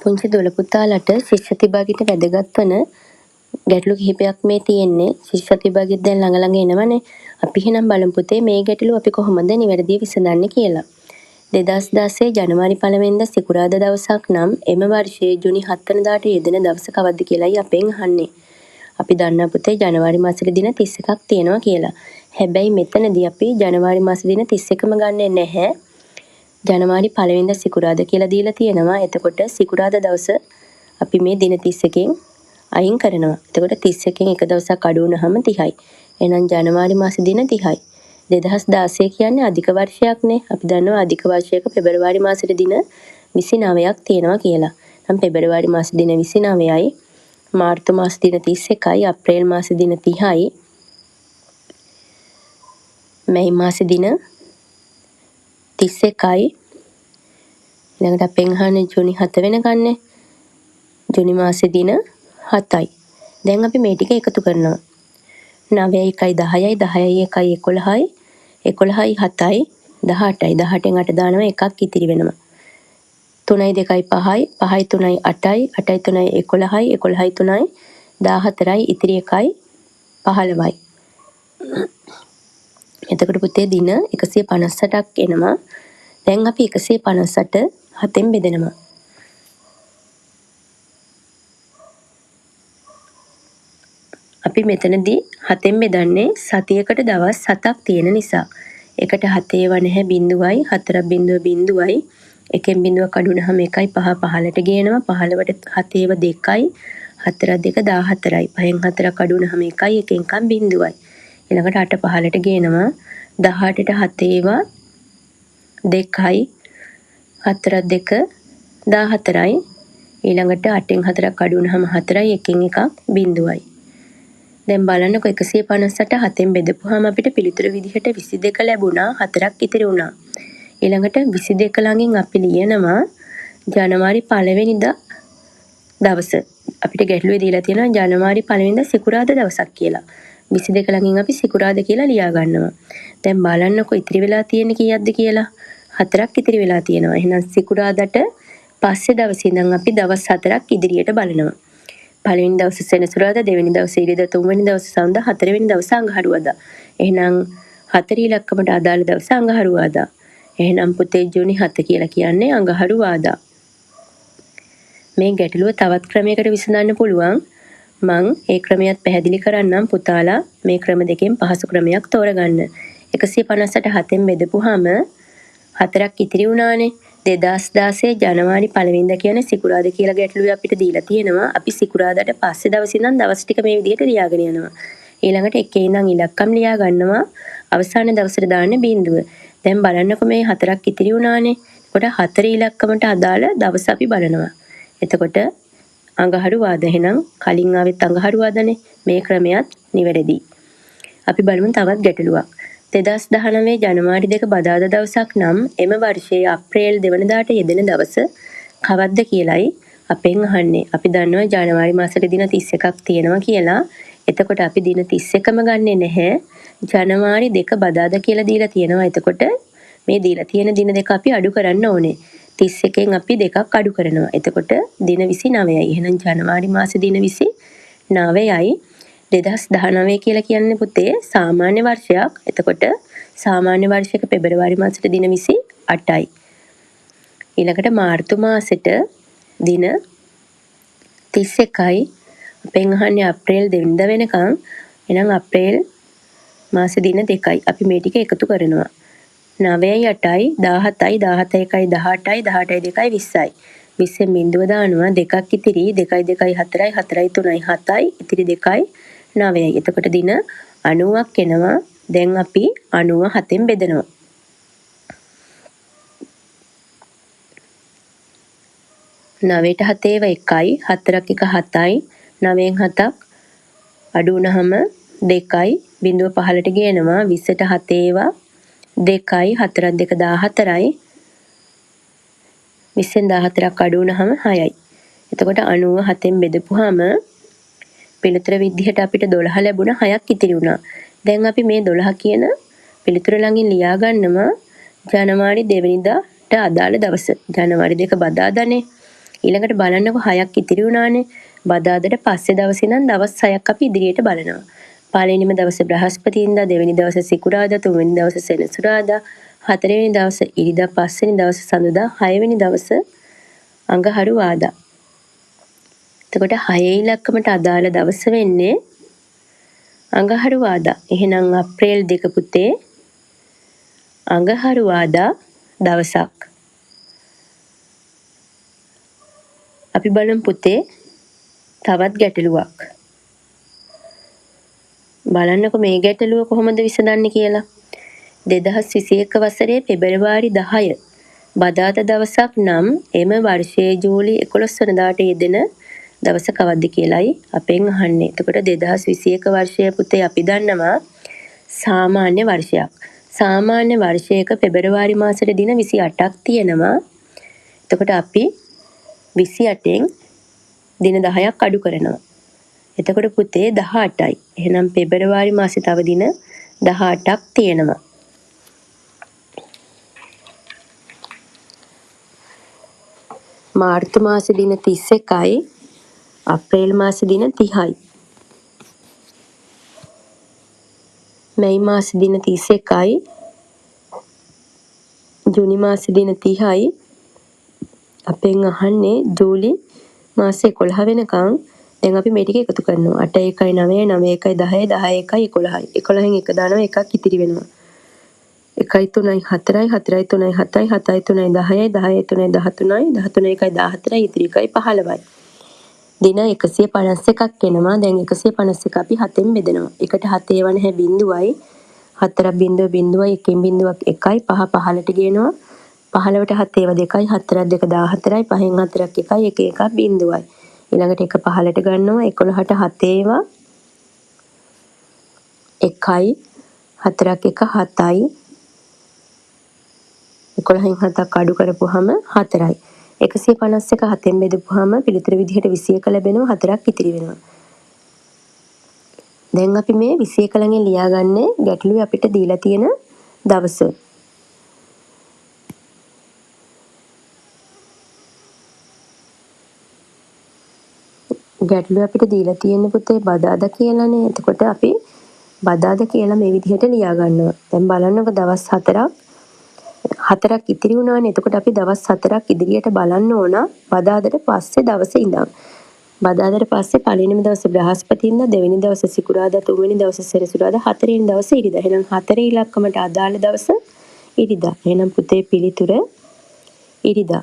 පුංචි දොළ පුතාලට ශිෂ්‍ය විභාගෙට වැදගත් වන ගැටලු කිහිපයක් මේ තියෙන්නේ. ශිෂ්‍ය විභාගෙත් දැන් ළඟ එනවනේ. අපි එහෙනම් බලමු පුතේ මේ ගැටලු අපි කොහොමද නිවැරදිව විසඳන්නේ කියලා. 2016 ජනවාරි 1 වෙනිදා සිකුරාදා දවසක් නම් එම වර්ෂයේ ජූනි 7 වෙනිදාට යෙදෙන දවස කවද්ද කියලායි අපෙන් අහන්නේ. අපි දන්නා පුතේ ජනවාරි මාසෙට දින 31ක් තියෙනවා කියලා. හැබැයි මෙතනදී අපි ජනවාරි මාස දින 31ම ගන්නෙ නැහැ. ජනවාරි 1 වෙනිදා සිකුරාදා කියලා දීලා තියෙනවා. එතකොට සිකුරාදා දවස අපි මේ දින 31කින් අයින් කරනවා. එතකොට 31කින් එක දවසක් අඩු වුණාම 30යි. එහෙනම් ජනවාරි මාස දින 30යි. 2016 කියන්නේ අධික වර්ෂයක්නේ. අපි දන්නවා අධික වර්ෂයක පෙබරවාරි මාසෙට දින 29ක් තියෙනවා කියලා. නම් පෙබරවාරි මාස දින 29යි, මාර්තු මාස දින 31යි, අප්‍රේල් මාස දින 30යි, මැයි මාස දින 31යි. ඊළඟට අපෙන් අහන්නේ ජූනි 7 වෙනකන්නේ. ජූනි මාසේ දින 7යි. දැන් අපි මේ ටික එකතු කරනවා. 9යි 1යි 10යි 10යි 1යි 11යි 11යි 7යි 18යි 18න් 8 දානවා එකක් ඉතිරි වෙනවා. 3යි 2යි 5යි 5යි 3යි 8යි 8යි 3යි 11යි 11යි 3යි 14යි ඉතිරි එකයි 15යි. එතකොට පුතේ දින 158ක් එනවා. දැන් අපි 158 7න් බෙදනවා. අපි මෙතනදී 7න් බෙදන්නේ සතියකට දවස් 7ක් තියෙන නිසා. එකට 7 නැහැ 0යි 4ක් 0යි 1න් බිඳුවක් අඩු වුණාම 1යි 5 15ට ගේනවා 15ට 7 2යි 4ක් 2 14යි 5න් 4ක් අඩු වුණාම 1යි 1න් කම් 0යි ඊළඟට 8 15ට ගේනවා 18ට 7 2යි 4ක් 2 14යි ඊළඟට 8න් 4ක් අඩු වුණාම 4යි 1න් 1ක් 0යි. දැන් බලන්නකො 158 7න් බෙදපුවාම අපිට පිළිතුරු විදිහට 22 ලැබුණා 4ක් ඉතිරි වුණා. ඊළඟට 22 ළඟින් අපි ලියනවා ජනවාරි 1 වෙනිදා දවස. අපිට ගැටලුවේ දීලා තියෙනවා ජනවාරි 1 වෙනිදා සිකුරාදා දවසක් කියලා. 22 ළඟින් අපි සිකුරාදා කියලා ලියා ගන්නවා. දැන් බලන්නකො ඉතිරි වෙලා තියෙන්නේ කීයක්ද කියලා. 4ක් ඉතිරි වෙලා තියෙනවා. එහෙනම් සිකුරාදාට පස්සේ දවසේ ඉඳන් අපි දවස් 4ක් ඉදිරියට බලනවා. පළවෙනි දවසේ සෙනසුරාදා, දෙවෙනි දවසේ ඉරිදා, තුන්වෙනි දවසේ සඳුදා, හතරවෙනි දවසේ අඟහරුවාදා. එහෙනම් 4 ඉලක්කමට අදාළ දවස අඟහරුවාදා. එහෙනම් පුතේ ජූනි 7 කියලා කියන්නේ අඟහරුවාදා. මේ ගැටලුව තවත් ක්‍රමයකට විසඳන්න පුළුවන්. මං ඒ ක්‍රමයක් පැහැදිලි කරන්නම් පුතාලා මේ ක්‍රම දෙකෙන් පහසු ක්‍රමයක් තෝරගන්න. 158 7න් බෙදපුවාම 4ක් ඉතිරි වුණානේ. 2016 ජනවාරි 1 වෙනිදා කියන්නේ සිකුරාදා කියලා ගැටලුවේ අපිට දීලා තියෙනවා. අපි සිකුරාදාට පස්සේ දවසේ ඉඳන් දවස් ටික මේ විදිහට ලියාගෙන යනවා. ඊළඟට එකේ ඉඳන් ඉලක්කම් ලියා ගන්නවා. අවසාන දවසට දාන්නේ බිඳුව. දැන් බලන්නකො මේ 4ක් ඉතිරි වුණානේ. එතකොට 4 ඉලක්කමට අදාළ දවස් අපි බලනවා. එතකොට අඟහරුවාදා එහෙනම් කලින් ආවෙත් අඟහරුවාදානේ. මේ ක්‍රමයක් නිවැරදි. අපි බලමු තවත් ගැටලුවක්. 2019 ජනවාරි 2 බදාදා දවසක් නම් එම වර්ෂයේ අප්‍රේල් 2 වෙනිදාට යෙදෙන දවස කවද්ද කියලයි අපෙන් අහන්නේ. අපි දන්නවා ජනවාරි මාසෙට දින 31ක් තියෙනවා කියලා. එතකොට අපි දින 31ම ගන්නෙ නැහැ. ජනවාරි 2 බදාදා කියලා දීලා තියෙනවා. එතකොට මේ දීලා තියෙන දින දෙක අපි අඩු කරන්න ඕනේ. 31න් අපි දෙකක් අඩු කරනවා. එතකොට දින 29යි. එහෙනම් ජනවාරි මාසේ දින 29යි. 2019 කියලා කියන්නේ පුතේ සාමාන්‍ය වර්ෂයක්. එතකොට සාමාන්‍ය වර්ෂයක පෙබරවාරි මාසෙට දින 28යි. ඊළඟට මාර්තු මාසෙට දින 31යි. අපෙන් අහන්නේ අප්‍රේල් 2 වෙනිදා වෙනකන්. එහෙනම් අප්‍රේල් මාසේ දින 2යි. අපි මේ ටික එකතු කරනවා. 9යි 8යි 17යි 17යි 1යි 18යි 18යි 2යි 20යි. 20න් බිඳුව දානවා දෙකක් ඉතිරි 2යි 2යි 4යි 4යි 3යි 7යි ඉතිරි 2යි 9යි. එතකොට දින 90ක් එනවා. දැන් අපි 90 7න් බෙදනවා. 9ට 7 1යි 4ක් 1 7යි 9න් 7ක් අඩු වුණාම 2යි බිඳුව 15ට ගේනවා 20ට 7 2යි 4ක් 2 14යි 20න් 14ක් අඩු වුණාම 6යි. එතකොට 90 7න් බෙදපුවාම පිළිතුර විදිහට අපිට 12 ලැබුණා 6ක් ඉතිරි වුණා. දැන් අපි මේ 12 කියන පිළිතුර ළඟින් ලියා ගන්නවා ජනවාරි 2 වෙනිදාට අදාළ දවස. ජනවාරි 2 බදාදානේ. ඊළඟට බලන්නකො 6ක් ඉතිරි වුණානේ. බදාදට පස්සේ දවසේ නම් දවස් 6ක් අපි ඉදිරියට බලනවා. පළවෙනිම දවසේ බ්‍රහස්පතින්දා, දෙවෙනි දවසේ සිකුරාදා, තුන්වෙනි දවසේ සෙනසුරාදා, හතරවෙනි දවසේ ඉරිදා, පස්වෙනි දවසේ සඳුදා, හයවෙනි දවසේ අඟහරුවාදා. එතකොට 6 ඉලක්කමට අදාළ දවස වෙන්නේ අඟහරුවාදා. එහෙනම් අප්‍රේල් 2 පුතේ අඟහරුවාදා දවසක්. අපි බලමු පුතේ තවත් ගැටලුවක්. බලන්නකො මේ ගැටලුව කොහොමද විසඳන්නේ කියලා. 2021 වසරේ පෙබරවාරි 10 බදාදා දවසක් නම් එම වර්ෂයේ ජූලි 11 වෙනිදාට යෙදෙන දවස කවද්ද කියලායි අපෙන් අහන්නේ. එතකොට 2021 වර්ෂය පුතේ අපි දන්නවා සාමාන්‍ය වර්ෂයක්. සාමාන්‍ය වර්ෂයක පෙබරවාරි මාසෙට දින 28ක් තියෙනවා. එතකොට අපි 28න් දින 10ක් අඩු කරනවා. එතකොට පුතේ 18යි. එහෙනම් පෙබරවාරි මාසේ තව දින 18ක් තියෙනවා. මාර්තු මාසේ දින 31යි. අප්‍රේල් මාසේ දින 30යි. මැයි මාසේ දින 31යි. ජූනි මාසේ දින 30යි. අපෙන් අහන්නේ ජූලි මාසේ 11 වෙනකන් දැන් අපි මේ ටික එකතු කරනවා. 8 1යි 9යි 9 1යි 10යි 10 1යි 11යි. 11න් එක දානවා එකක් ඉතිරි වෙනවා. 1යි 3යි 4යි 4යි 3යි 7යි 7යි 3යි 10යි 10යි 3යි 13යි 13යි 1යි 14යි ඉතිරි එකයි 15යි. දින 151ක් එනවා. දැන් 151 අපි 7ෙන් බෙදනවා. එකට 7 ඒවා නැහැ බිඳුවයි. 4ක් බිඳුව බිඳුවයි එකෙන් බිඳුවක් 1යි 5 15ට ගේනවා. 15ට 7 ඒවා 2යි 4ක් 2 14යි 5න් 4ක් 1යි 1 1ක් බිඳුවයි. ඊළඟට 1 15ට ගන්නවා 11ට 7 ඒවා 1යි 4ක් 1 7යි 11න් 7ක් අඩු කරපුවාම 4යි. 151 7ෙන් බෙදපුවාම පිළිතුර විදිහට 21 ලැබෙනවා 4ක් ඉතිරි වෙනවා. දැන් අපි මේ 21 ළඟින් ලියාගන්නේ ගැටලුවේ අපිට දීලා තියෙන දවස. ගැටලුව අපිට දීලා තියෙන පුතේ බදාදා කියලානේ. එතකොට අපි බදාදා කියලා මේ විදිහට ලියා ගන්නවා. දැන් බලන්නකො දවස් 4ක් ඉතිරි වුණානේ. එතකොට අපි දවස් 4ක් ඉදිරියට බලන්න ඕන බදාදට පස්සේ දවසේ ඉඳන්. බදාදට පස්සේ පළවෙනිම දවසේ බ්‍රහස්පතින්දා, දෙවෙනි දවසේ සිකුරාදා, තුන්වෙනි දවසේ සෙනසුරාදා, හතරවෙනි දවසේ ඉරිදා. එහෙනම් 4 ඉලක්කමට අදාළ දවස ඉරිදා. එහෙනම් පුතේ පිළිතුර ඉරිදා.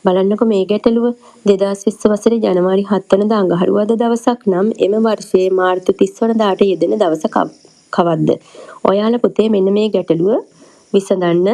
බලන්නකො මේ ගැටලුව 2020 වසරේ ජනවාරි 7 වෙනිදා අඟහරුවාදා දවසක් නම් එම වර්ෂයේ මාර්තු 30 වෙනිදාට යෙදෙන දවස කවද්ද? ඔයාලා පුතේ මෙන්න මේ ගැටලුව විසඳන්න